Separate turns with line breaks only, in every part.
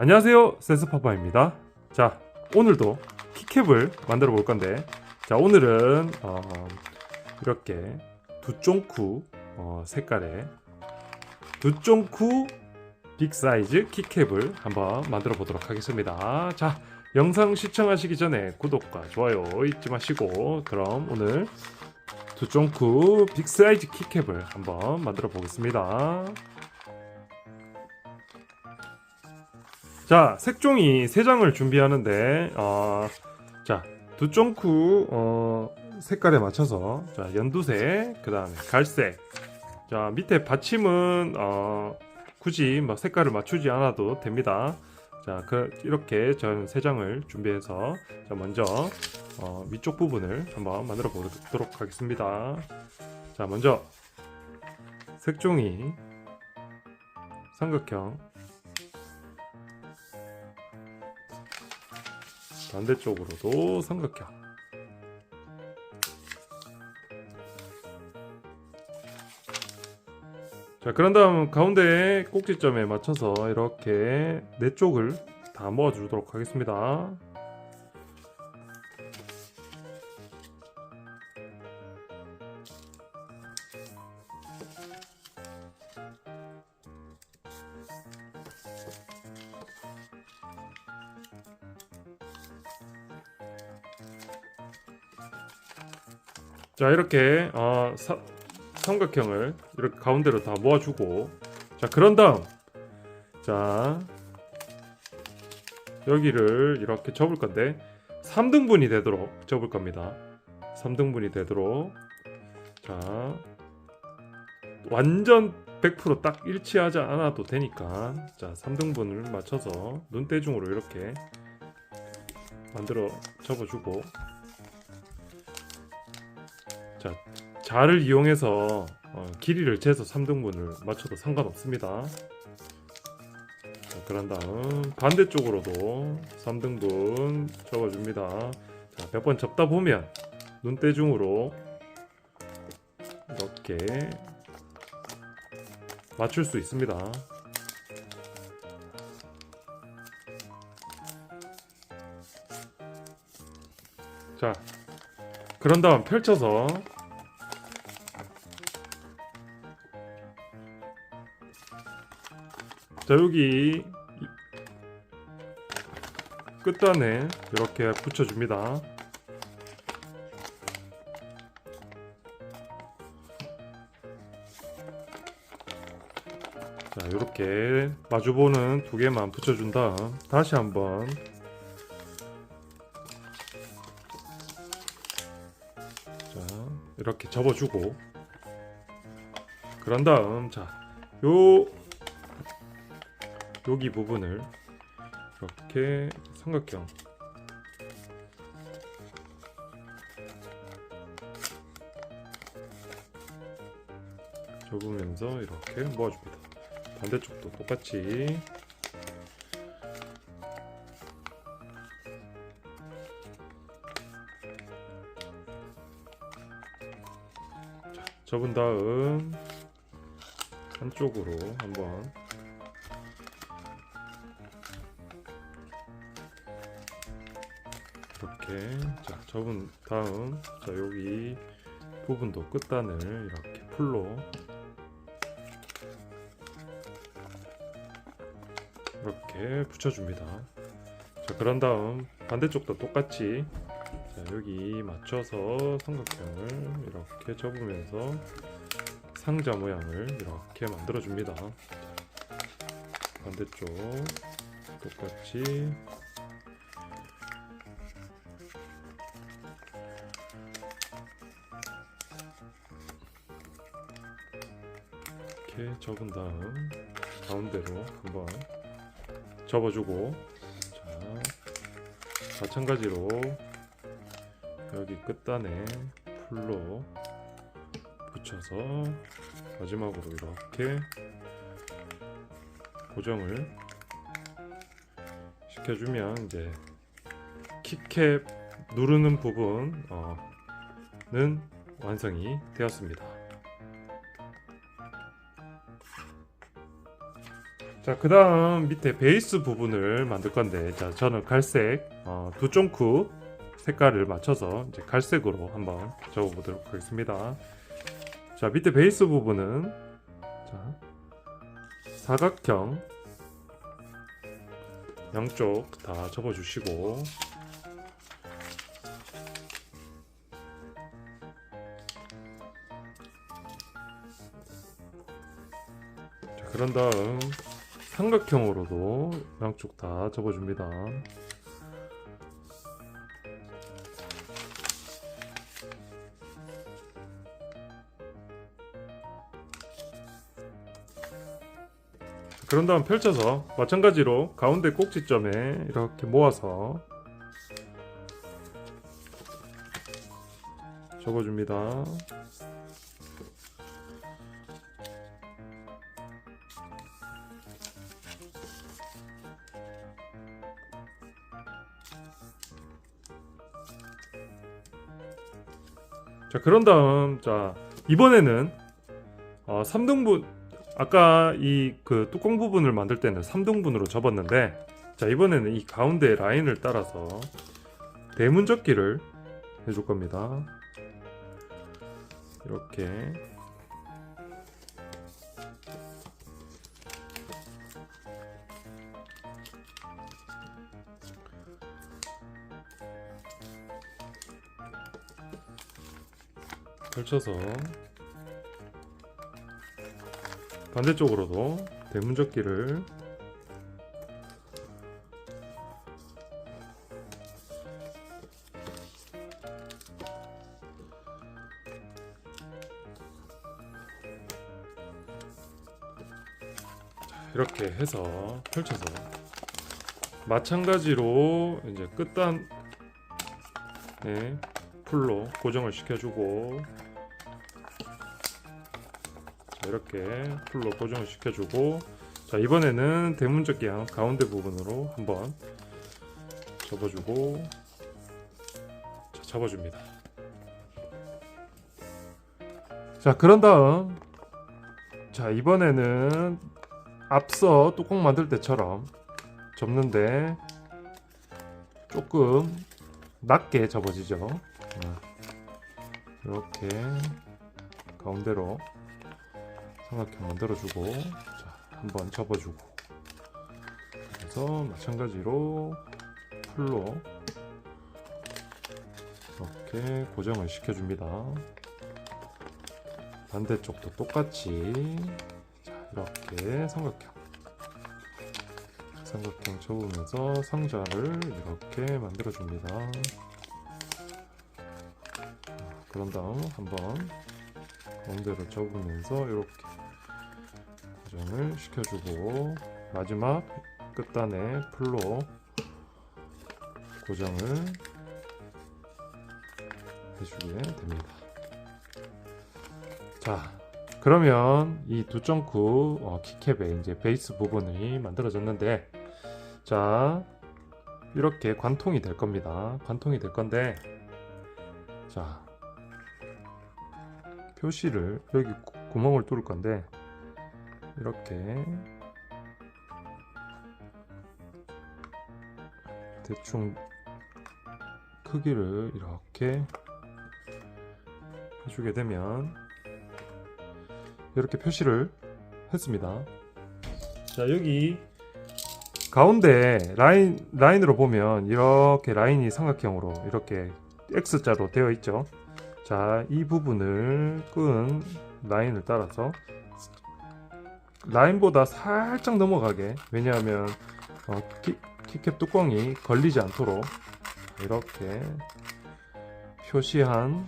안녕하세요, 센스파파입니다. 자, 오늘도 키캡을 만들어 볼 건데, 자, 오늘은 이렇게 두쫑쿠 색깔의 두쫑쿠 빅사이즈 키캡을 한번 만들어 보도록 하겠습니다. 자, 영상 시청하시기 전에 구독과 좋아요 잊지 마시고, 그럼 오늘 두쫑쿠 빅사이즈 키캡을 한번 만들어 보겠습니다. 자, 색종이 3장을 준비하는데 자, 두쫑쿠 색깔에 맞춰서, 자, 연두색, 그 다음에 갈색, 자, 밑에 받침은 굳이 뭐 색깔을 맞추지 않아도 됩니다. 자, 이렇게 전 3장을 준비해서, 자, 먼저 위쪽 부분을 한번 만들어 보도록 하겠습니다. 자, 먼저 색종이 삼각형, 반대쪽으로도 삼각형. 자, 그런 다음 가운데 꼭지점에 맞춰서 이렇게 4쪽을 다 모아 주도록 하겠습니다. 자, 이렇게 삼각형을 이렇게 가운데로 다 모아주고, 자, 그런 다음, 자, 여기를 이렇게 접을 건데 3등분이 되도록 접을 겁니다. 3등분이 되도록. 자, 완전 100% 딱 일치하지 않아도 되니까, 자, 3등분을 맞춰서 눈대중으로 이렇게 만들어 접어주고, 자, 자를 이용해서 길이를 재서 3등분을 맞춰도 상관없습니다. 자, 그런 다음 반대쪽으로도 3등분 접어줍니다. 자, 몇 번 접다 보면 눈대중으로 이렇게 맞출 수 있습니다. 자, 그런 다음 펼쳐서, 자, 여기 끝단에 이렇게 붙여줍니다. 자, 이렇게 마주보는 2개만 붙여준 다음 다시 한번, 자, 이렇게 접어주고, 그런 다음, 자, 여기 부분을 이렇게 삼각형, 접으면서 이렇게 모아줍니다. 반대쪽도 똑같이. 자, 접은 다음 한쪽으로 한번 이렇게, 자, 접은 다음, 자, 여기 부분도 끝단을 이렇게 풀로 이렇게 붙여줍니다. 자, 그런 다음 반대쪽도 똑같이, 자, 여기 맞춰서 삼각형을 이렇게 접으면서 상자 모양을 이렇게 만들어 줍니다. 반대쪽 똑같이. 이렇게 접은 다음 가운데로 한번 접어주고, 자, 마찬가지로 여기 끝단에 풀로 붙여서 마지막으로 이렇게 고정을 시켜주면 이제 키캡 누르는 부분은 완성이 되었습니다. 자, 그 다음 밑에 베이스 부분을 만들 건데, 자, 저는 갈색 두 쫑쿠 색깔을 맞춰서 이제 갈색으로 한번 접어보도록 하겠습니다. 자, 밑에 베이스 부분은 자, 사각형 양쪽 다 접어주시고, 자, 그런 다음 삼각형으로도 양쪽 다 접어줍니다. 그런 다음 펼쳐서 마찬가지로 가운데 꼭지점에 이렇게 모아서 접어줍니다. 자, 그런 다음 자, 이번에는 3등분, 아까 이 그 뚜껑 부분을 만들 때는 3등분으로 접었는데, 자, 이번에는 이 가운데 라인을 따라서 대문접기를 해줄 겁니다. 이렇게 펼쳐서 반대쪽으로도 대문접기를 이렇게 해서 펼쳐서 마찬가지로 이제 끝단에 풀로 고정을 시켜주고, 자, 이렇게 풀로 고정을 시켜주고, 자, 이번에는 대문접기 가운데 부분으로 한번 접어주고, 자, 접어줍니다. 자, 그런 다음 자, 이번에는 앞서 뚜껑 만들 때처럼 접는데 조금 낮게 접어지죠. 이렇게 가운데로 삼각형 만들어주고, 자, 한번 접어주고, 그래서 마찬가지로 풀로 이렇게 고정을 시켜줍니다. 반대쪽도 똑같이, 자, 이렇게 삼각형 접으면서 상자를 이렇게 만들어줍니다. 그런 다음 한번 가운데로 접으면서 이렇게 고정을 시켜주고, 마지막 끝단에 풀로 고정을 해주게 됩니다. 자, 그러면 이 두점쿠 키캡의 이제 베이스 부분이 만들어졌는데, 자, 이렇게 관통이 될 겁니다. 관통이 될 건데, 자, 표시를 여기 구멍을 뚫을 건데, 이렇게 대충 크기를 이렇게 해주게 되면 이렇게 표시를 했습니다. 자, 여기 가운데 라인으로 보면 이렇게 라인이 삼각형으로 이렇게 X자로 되어 있죠. 자, 이 부분을 끈 라인을 따라서 라인보다 살짝 넘어가게, 왜냐하면 키캡 뚜껑이 걸리지 않도록 이렇게 표시한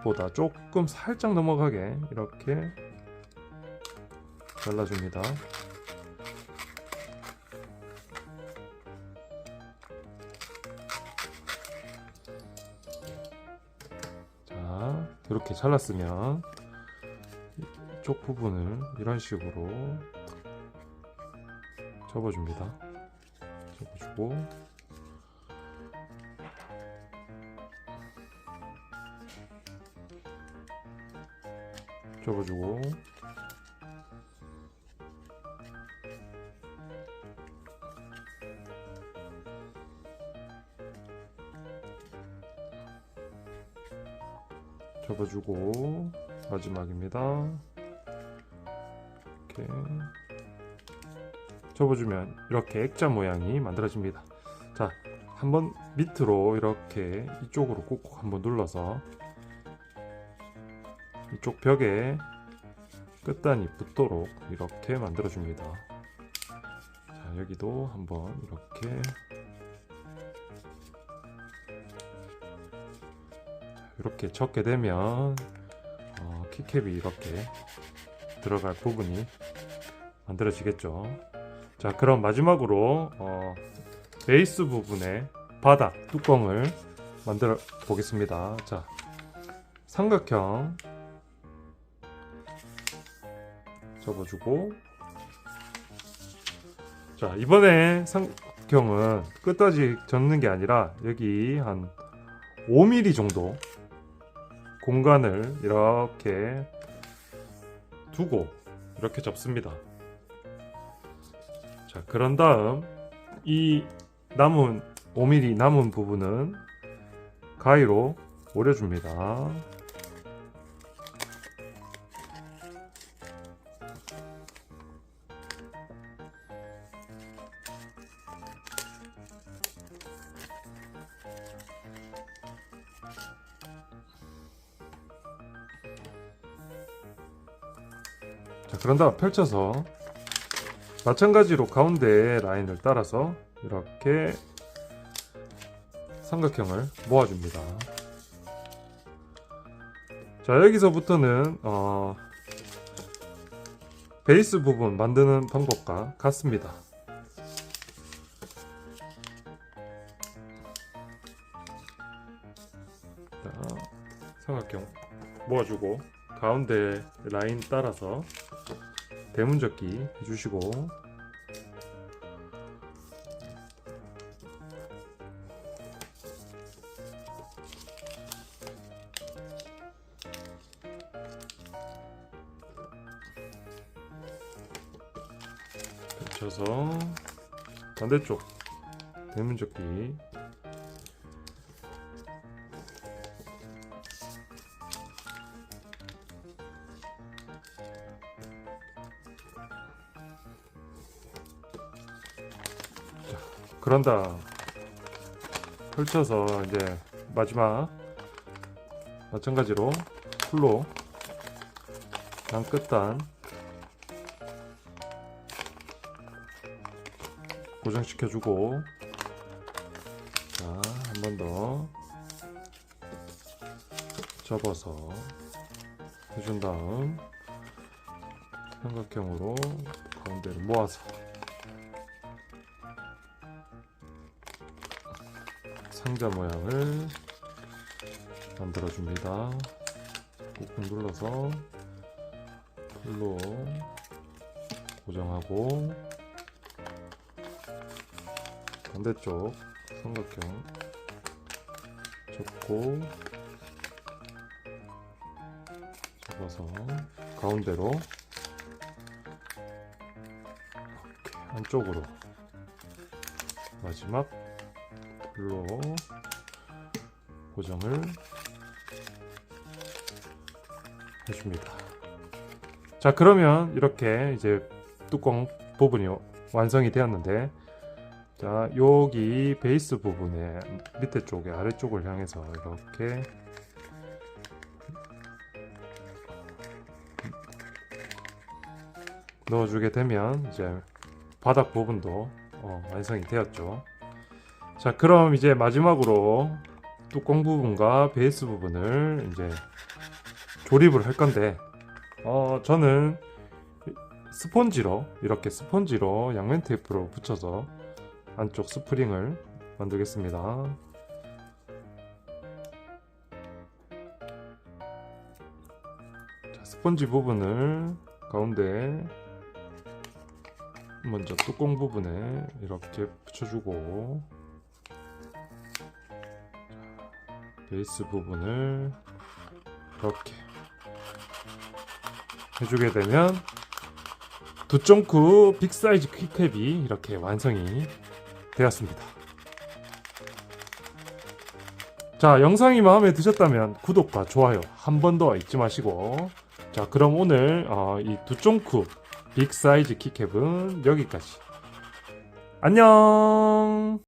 보다 조금 살짝 넘어가게 이렇게 잘라줍니다. 자, 이렇게 잘랐으면 이쪽 부분을 이런 식으로 접어줍니다. 접어주고, 접어주고, 접어주고 마지막입니다. 이렇게 접어주면 이렇게 액자 모양이 만들어집니다. 자, 한번 밑으로 이렇게 이쪽으로 꾹꾹 한번 눌러서 이쪽 벽에 끝단이 붙도록 이렇게 만들어줍니다. 자, 여기도 한번 이렇게 이렇게 적게 되면 키캡이 이렇게 들어갈 부분이 만들어지겠죠. 자, 그럼 마지막으로 베이스 부분에 바닥 뚜껑을 만들어 보겠습니다. 자, 삼각형 접어주고, 자, 이번에 삼각형은 끝까지 접는 게 아니라 여기 한 5mm 정도 공간을 이렇게 두고 이렇게 접습니다. 자, 그런 다음 이 남은 5mm 남은 부분은 가위로 오려줍니다. 자, 그런 다음 펼쳐서 마찬가지로 가운데 라인을 따라서 이렇게 삼각형을 모아줍니다. 자, 여기서부터는 베이스 부분 만드는 방법과 같습니다. 자, 삼각형 모아주고 가운데 라인 따라서 대문접기 해주시고, 펼쳐서 반대쪽 대문접기 그런 다음 펼쳐서 이제 마지막 마찬가지로 풀로 양 끝단 고정시켜주고, 자, 한 번 더 접어서 해준 다음 삼각형으로 가운데를 모아서 상자 모양을 만들어줍니다. 꾹꾹 눌러서 풀로 고정하고 반대쪽 삼각형 접고 접어서 가운데로 이렇게 안쪽으로 마지막 풀로 고정을 해줍니다. 자, 그러면 이렇게 이제 뚜껑 부분이 완성이 되었는데, 자, 여기 베이스 부분에 밑에 쪽에 아래쪽을 향해서 이렇게 넣어주게 되면 이제 바닥 부분도 완성이 되었죠. 자, 그럼 이제 마지막으로 뚜껑 부분과 베이스 부분을 이제 조립을 할 건데, 저는 스폰지로 이렇게 스폰지로 양면 테이프로 붙여서 안쪽 스프링을 만들겠습니다. 자, 스펀지 부분을 가운데 먼저 뚜껑 부분에 이렇게 붙여주고, 베이스 부분을 이렇게 해주게 되면 2.9 빅사이즈 퀵캡이 이렇게 완성이 되었습니다. 자, 영상이 마음에 드셨다면 구독과 좋아요 한 번 더 잊지 마시고, 자, 그럼 오늘 이 두쫑쿠 빅 사이즈 키캡은 여기까지. 안녕.